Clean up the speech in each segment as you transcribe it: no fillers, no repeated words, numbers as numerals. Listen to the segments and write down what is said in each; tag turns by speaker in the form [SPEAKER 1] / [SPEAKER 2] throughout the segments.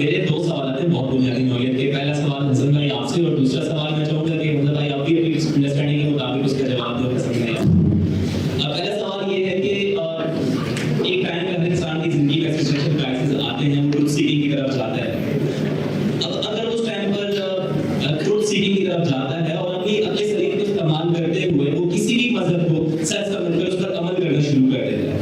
[SPEAKER 1] میرے دو سوالات ہیں بہت بنیادی نوعیت کے. پہلا سوال حسن بھائی آپ سے اور دوسرا سوال میں چاہوں گا کہ مطلب بھائی آپ بھی اپنی انڈرسٹینڈنگ کے مطابق اس کا جواب دو پسند ہے. پہلا سوال یہ ہے کہ ایک ٹائم پہ ہر انسان کی زندگی میں ایکسٹینشن کرائسس آتے ہیں, وہ ٹروتھ سیکنگ کی طرف جاتا ہے. اب اگر اس ٹائم پر ٹروتھ سیکنگ کی طرف جاتا ہے اور اپنی عقل سلیم کو استعمال کرتے ہوئے وہ کسی بھی مذہب کو سچ سمجھ کر اس پر عمل کرنا شروع کر دیتا ہے,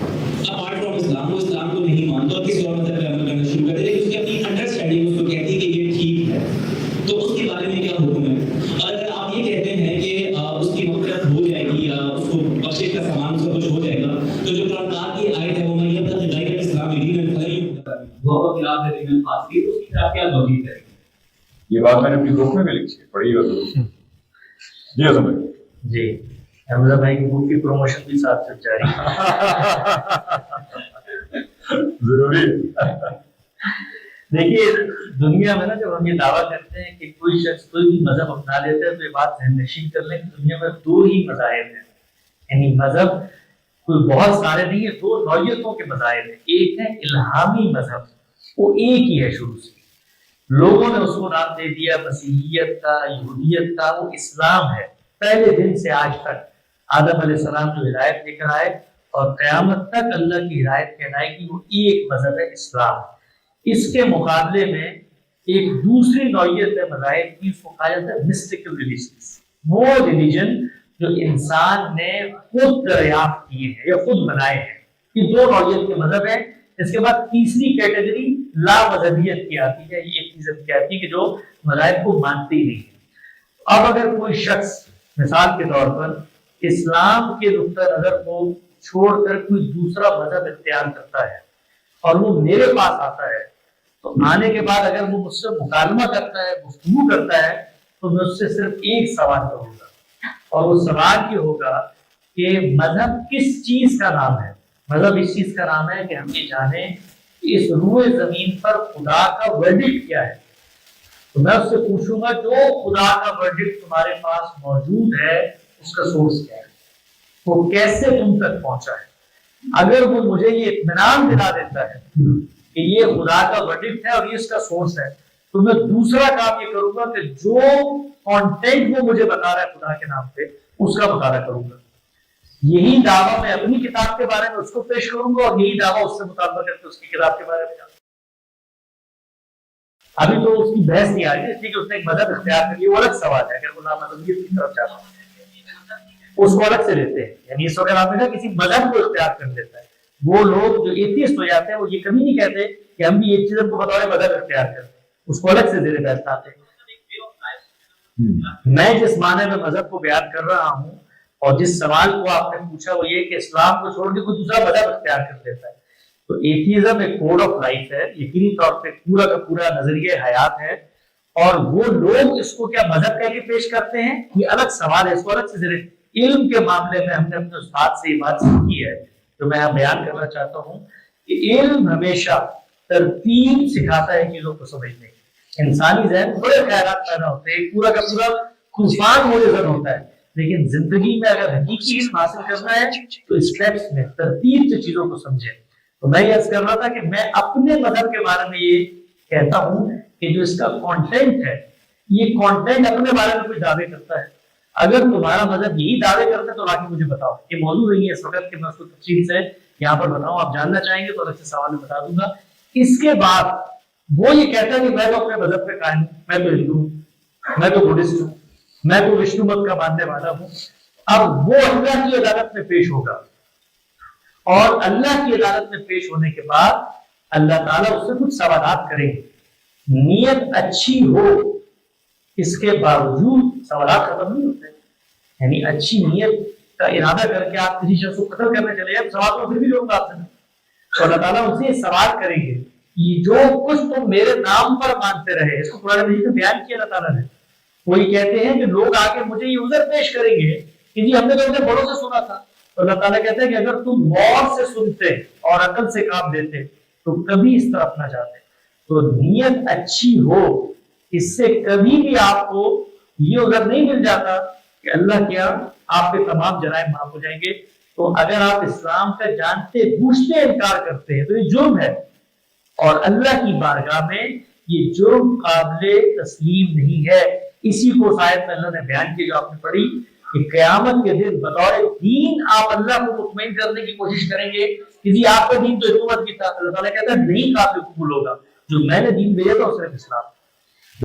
[SPEAKER 1] اپارٹ فرام اسلام, وہ اسلام کو نہیں مانتا اور کسی اور مذہب پہ عمل کرنا شروع کر دیتا ہے, اس کی اپنی انڈرسٹینڈنگ اس کو کہتی ہے کہ یہ ٹھیک ہے, تو اس کے بارے میں کیا حکم ہے؟ اور اگر آپ یہ کہتے ہیں کہ اس کی مغفرت ہو جائے گی یا اس کو بخشش کا سامان اس کا کچھ ہو جائے گا, تو جو قرآن پاک کی آیت ہے وہ میں یہ بتا غیر اسلام دین وہ خلاف ہے دین الفاصلی, اس کی طرف کیا توجیہ کریں؟
[SPEAKER 2] یہ بات میں نے اپنی بک میں بھی لکھی ہے, پڑھی ہو تو. جی حسن بھائی.
[SPEAKER 3] جی حمزہ بھائی کی بک کی پروموشن بھی ساتھ ساتھ جاری
[SPEAKER 2] ضروری ہے.
[SPEAKER 3] دیکھیے دنیا میں نا جب ہم یہ دعویٰ کرتے ہیں کہ کوئی شخص کوئی بھی مذہب اپنا لیتا ہے تو یہ بات ذہن نشین کر لیں کہ دنیا میں دو ہی مذاہب ہیں, یعنی مذہب کوئی بہت سارے نہیں ہے, دو نوعیتوں کے مذاہب ہیں. ایک ہے الہامی مذہب, وہ ایک ہی ہے شروع سے, لوگوں نے اس کو نام دے دیا مسیحیت کا, یہودیت کا, وہ اسلام ہے. پہلے دن سے آج تک آدم علیہ السلام جو ہدایت لے کر آئے اور قیامت تک اللہ کی ہدایت کہلائے گی, وہ ایک مذہب ہے اسلام. اس کے مقابلے میں ایک دوسری نوعیت ہے مذاہب کی, اس کو کہا جاتا ہے مسٹیکل ریلیجنز. وہ ریلیجن جو انسان نے خود دریافت کیے ہیں یا خود بنائے ہیں. یہ دو نوعیت کے مذہب ہیں. اس کے بعد تیسری کیٹیگری لا مذہبیت کی آتی ہے, یہ ایک چیز کی آتی ہے کہ جو مذاہب کو مانتے ہی نہیں. اب اگر کوئی شخص مثال کے طور پر اسلام کے نقطہ نظر کو چھوڑ کر کوئی دوسرا مذہب اختیار کرتا ہے اور وہ میرے پاس آتا ہے, تو آنے کے بعد اگر وہ مجھ سے مکالمہ کرتا ہے, گفتگو کرتا ہے, تو میں اس سے صرف ایک سوال کروں گا, اور وہ سوال یہ ہوگا کہ مذہب کس چیز کا نام ہے. مذہب اس چیز کا نام ہے کہ ہم یہ جانیں کہ اس روئے زمین پر خدا کا ورڈکٹ کیا ہے. تو میں اس سے پوچھوں گا جو خدا کا ورڈکٹ تمہارے پاس موجود ہے اس کا سورس کیا ہے, وہ کیسے تم تک پہنچا ہے. اگر وہ مجھے یہ اطمینان دلا دیتا ہے کہ یہ خدا کا ورڈکٹ ہے اور یہ اس کا سورس ہے, تو میں دوسرا کام یہ کروں گا کہ جو کانٹینٹ وہ مجھے بتا رہا ہے خدا کے نام پہ, اس کا مطالعہ کروں گا. یہی دعویٰ میں اپنی کتاب کے بارے میں اس کو پیش کروں گا, اور یہی دعویٰ اس سے مطالبہ کر کے اس کی کتاب کے بارے میں. ابھی تو اس کی بحث نہیں آ رہی, اس لیے کہ اس نے ایک مذہب اختیار کر لیا, وہ الگ سوال ہے. اگر وہ نامذہبیت کی طرف جاتا ہے اس کو الگ سے لیتے ہیں, یعنی اس وقت آپ نے کسی مذہب کو اختیار کر لیتا ہے. وہ لوگ جو ایتھیسٹ ہو جاتے ہیں وہ یہ کبھی نہیں کہتے کہ ہم بھی ایک چیز کو بطور مذہب اختیار کرتے ہیں, اس کو الگ سے زیر بحث لاتے ہیں. میں جس معنی میں مذہب کو بیان کر رہا ہوں اور جس سوال کو آپ نے پوچھا وہ یہ کہ اسلام کو چھوڑ کے کوئی دوسرا مذہب اختیار کر لیتا ہے, تو ایتھیزم ایک کوڈ آف لائف ہے, یقینی طور پہ پورا کا پورا نظریہ حیات ہے. اور وہ لوگ اس کو کیا مذہب کہہ کے پیش کرتے ہیں, یہ الگ سوال ہے, اس کو الگ سے ذریعے. علم کے معاملے میں ہم نے اپنے استاد سے یہ بات سیکھی ہے جو میں بیان کرنا چاہتا ہوں کہ علم ہمیشہ ترتیب سکھاتا ہے چیزوں کو سمجھنے کی. انسانی ذہن بڑے خیالات پیدا ہوتے ہیں, پورا کا پورا طوفان موجود ہوتا ہے, لیکن زندگی میں اگر حقیقی علم حاصل کرنا ہے تو اسٹیپس میں ترتیب سے چیزوں کو سمجھیں. تو میں یہ عرض کر رہا تھا کہ میں اپنے مذہب کے بارے میں یہ کہتا ہوں کہ جو اس کا کانٹینٹ ہے, یہ کانٹینٹ اپنے بارے میں کوئی دعوے کرتا ہے. اگر تمہارا مذہب یہی دعوے کرتا ہے تو آگے مجھے بتاؤ. یہ موضوع نہیں ہے اس وقت کہ میں اس کو تفصیل سے یہاں پر بتاؤں, آپ جاننا چاہیں گے تو الگ سے سوال میں بتا دوں گا. اس کے بعد وہ یہ کہتا ہے کہ میں تو اپنے مذہب پہ قائم ہوں, میں تو ہندو ہوں, میں تو بدھسٹ ہوں, میں تو وشنو مت کا ماننے والا ہوں. اب وہ اللہ کی عدالت میں پیش ہوگا, اور اللہ کی عدالت میں پیش ہونے کے بعد اللہ تعالیٰ اس سے کچھ سوالات کریں گے. نیت اچھی ہو اس کے باوجود سوالات ختم نہیں ہوتے. یعنی اچھی نیت کا ارادہ کر کے آپ کسی شخص کو قتل کرنے چلے جائیں, سوال تو پھر بھی لوگ آپ سے, تو اللہ تعالیٰ ان سے سوال کریں گے یہ جو کچھ تم میرے نام پر مانتے رہے. اس کو قرآن مجید میں بیان کیا اللہ تعالیٰ نے. وہ یہ کہتے ہیں کہ لوگ آ کے مجھے یہ عذر پیش کریں گے کہ جی ہم نے تو اپنے بڑوں سے سنا تھا. تو اللہ تعالیٰ کہتے ہیں کہ اگر تم غور سے سنتے اور عقل سے کام دیتے تو کبھی اس طرف نہ جاتے. تو نیت اچھی ہو, اس سے کبھی بھی آپ کو یہ عذر نہیں مل جاتا کہ اللہ کیا آپ کے تمام جرائم معاف ہو جائیں گے. تو اگر آپ اسلام کا جانتے بوجھتے انکار کرتے ہیں تو یہ جرم ہے, اور اللہ کی بارگاہ میں یہ جرم قابل تسلیم نہیں ہے. اسی کو آیت میں اللہ نے بیان کیا جو آپ نے پڑھی کہ قیامت کے دن بطور دین آپ اللہ کو مطمئن کرنے کی کوشش کریں گے کہ جی آپ کا دین تو حکومت کی تھا. اللہ تعالیٰ کہتا ہے نہیں قابل قبول ہوگا، جو میں نے دین بھیجا تھا وہ صرف اسلام.